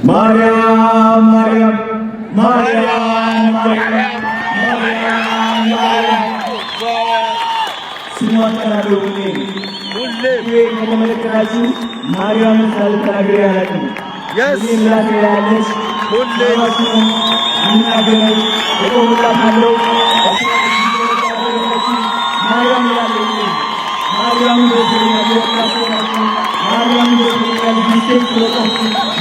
Maryam, Maryam, Maryam, Maryam, Maryam. Semua telah berundi. Ia memerintahkan Maryam selalu teragih lagi. Yes. Ini lagi. Boleh. Ini lagi. Itu bukan malu. Maryam lagi. Maryam berdiri lagi. Maryam berdiri lagi.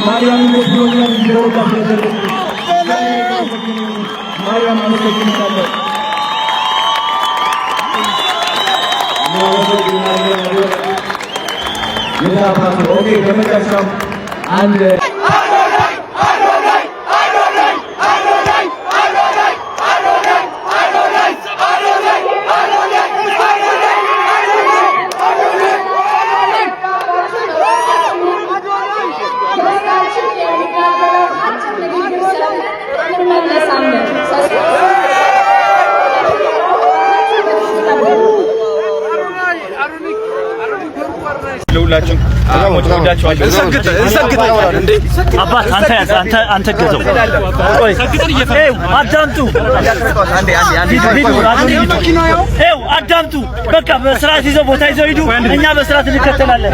Maryam berdiri lagi. Maryam berdiri lagi. Okay, let me just come and ሁላችሁም ወዳችኋለሁ። አባት አንተ ገዘው ቆይ አዳምጡ። አዳምጡ። በቃ በስርዓት ይዘው ቦታ ይዘው ሂዱ። እኛ በስርዓት እንከተላለን።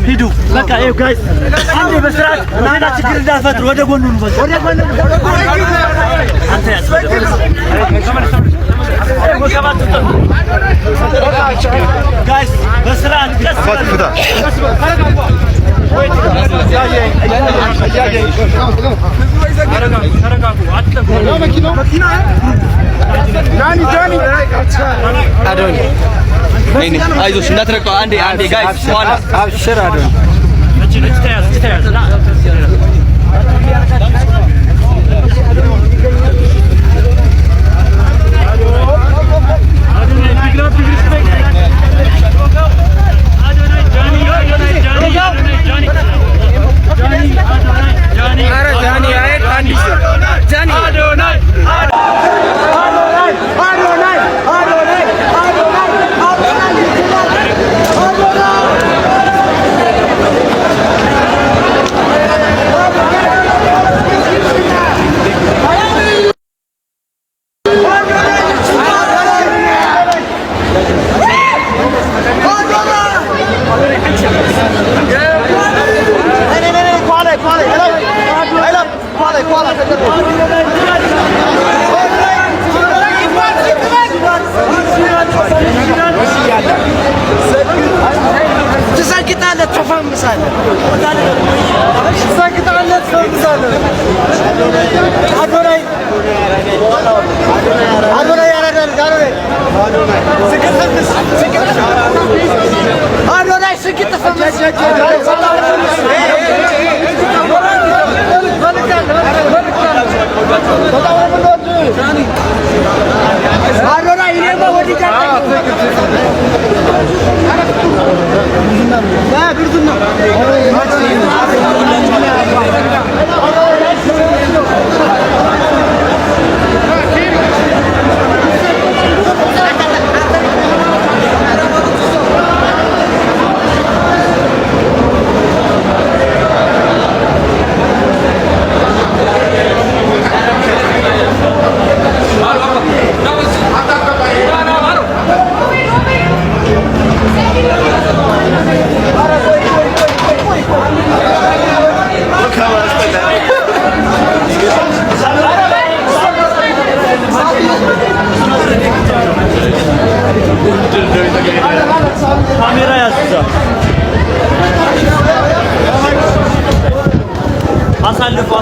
ሂዱ በቃ ጋይስ አንዴ በስርዓት ሌላ ችግር እንዳትፈጥሩ ወደ ጎኑ ነው። ወደ ጎኑ አንተ guys በስርዓት ቀስ አይዞሽ እንዳትረቀው አንዴ ጋይስ ኋላ አብሽር አዶን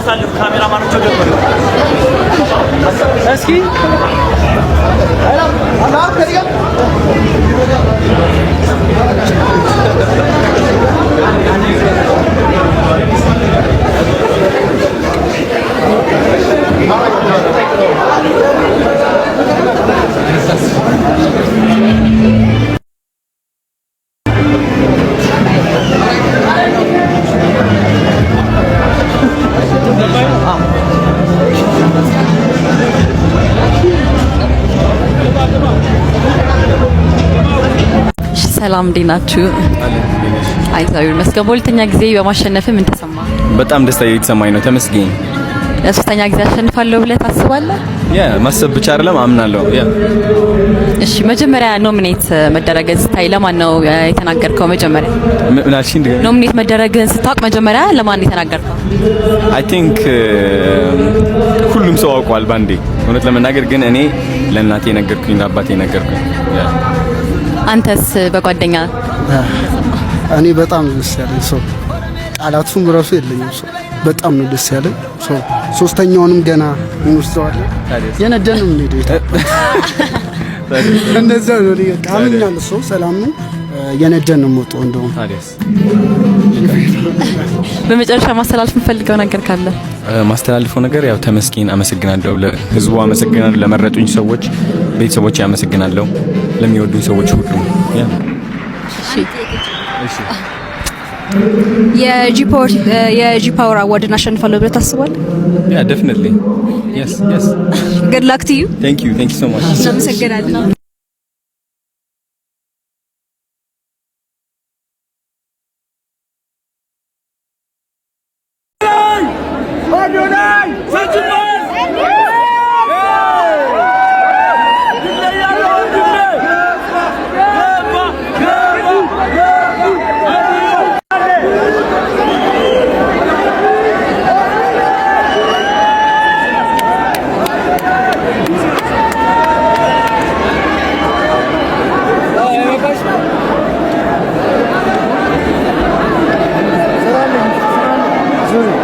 አሳልፍ ካሜራማኖቹ ገበሩ እስኪ ሰላም እንዴት ናችሁ? አይዛው መስከረም ሁለተኛ ጊዜ በማሸነፍ ምን ተሰማ? በጣም ደስታ እየተሰማኝ ነው። ተመስገን። ለሶስተኛ ጊዜ አሸንፋለሁ ብለህ ታስባለህ? ማሰብ ብቻ አይደለም አምናለሁ። እሺ መጀመሪያ ኖሚኔት መደረግን ስታይ ለማን ነው የተናገርከው? መጀመሪያ ኖሚኔት መደረግን ስታውቅ መጀመሪያ ለማን የተናገርከው? አይ ቲንክ ሁሉም ሰው አውቋል ባንዴ። እውነት ለመናገር ግን እኔ ለእናቴ ነገርኩኝ፣ ለአባቴ ነገርኩኝ። አንተስ በጓደኛ? እኔ በጣም ደስ ያለኝ ሰው ቃላቱም ራሱ የለኝም። ሰው በጣም ነው ደስ ያለኝ። ሰው ሶስተኛውንም ገና እንወስደዋለን። የነደንም ነው እንደዛ ነው ቃምኛል። ሰው ሰላም ነው የነደን ነው ሞቶ እንደውም በመጨረሻ ማስተላለፍ የምፈልገው ነገር ካለ? ማስተላለፈው ነገር ያው ተመስገን፣ አመሰግናለሁ። ለህዝቡ አመሰግናለሁ። ለመረጡኝ ሰዎች፣ ቤተሰቦቼ አመሰግናለሁ። ለሚወዱኝ ሰዎች ሁሉ እሺ የጂ ፓወር አዋርድን አሸንፋለሁ ብለህ ታስባለህ? ያ ዴፊኒትሊ yes good luck to you thank you so much እናመሰግናለን።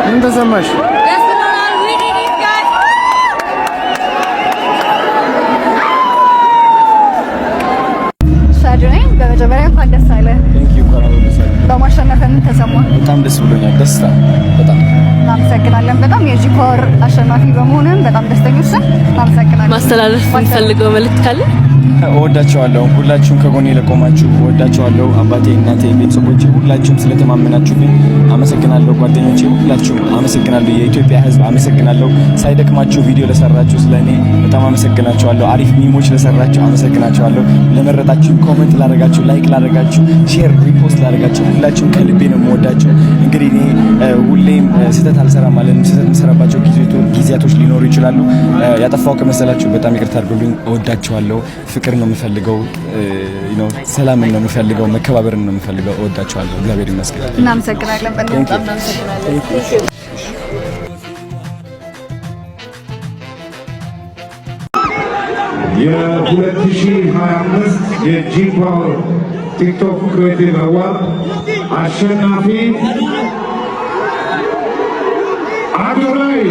ምን ተሰማሽ? በመጀመሪያ እንኳን ደስ አለህ። በማሸነፍ ምን ተሰማ? በጣም ደስ ብሎኛል። ደስታ በጣም እናመሰግናለን። በጣም የጂ ፓወር አሸናፊ በመሆንም በጣም ደስተኞች ነን። እናመሰግናለን። ማስተላለፍ የምፈልገው መልእክት ካለ? እወዳቸዋለሁ። ሁላችሁም ከጎኔ ለቆማችሁ እወዳቸዋለሁ። አባቴ፣ እናቴ፣ ቤተሰቦቼ ሁላችሁም ስለተማመናችሁብኝ አመሰግናለሁ። ጓደኞቼ ሁላችሁም አመሰግናለሁ። የኢትዮጵያ ሕዝብ አመሰግናለሁ። ሳይደክማችሁ ቪዲዮ ለሰራችሁ ስለኔ በጣም አመሰግናችኋለሁ። አሪፍ ሚሞች ለሰራችሁ አመሰግናችኋለሁ። ለመረጣችሁ፣ ኮሜንት ላደረጋችሁ፣ ላይክ ላደረጋችሁ፣ ሼር ሪፖስት ላደረጋችሁ ሁላችሁም ከልቤ ነው የምወዳችሁ። እንግዲህ እኔ ሁሌም ስህተት አልሰራም ማለት ነው። ስህተት የምሰራባቸው ጊዜያቶች ሊኖሩ ይችላሉ። ያጠፋው ከመሰላችሁ በጣም ይቅርታ አድርጉልኝ። እወዳችኋለሁ። ፍቅር ነው የምፈልገው፣ ሰላም ነው የምፈልገው፣ መከባበርን ነው የምፈልገው። እወዳችኋለሁ። እግዚአብሔር ይመስገን። እናመሰግናለን። በጣም እናመሰግናለን። የ2025 የጂ ፓወር ቲክቶክ ክሬቲቭ አዋርድ አሸናፊ አዶናይ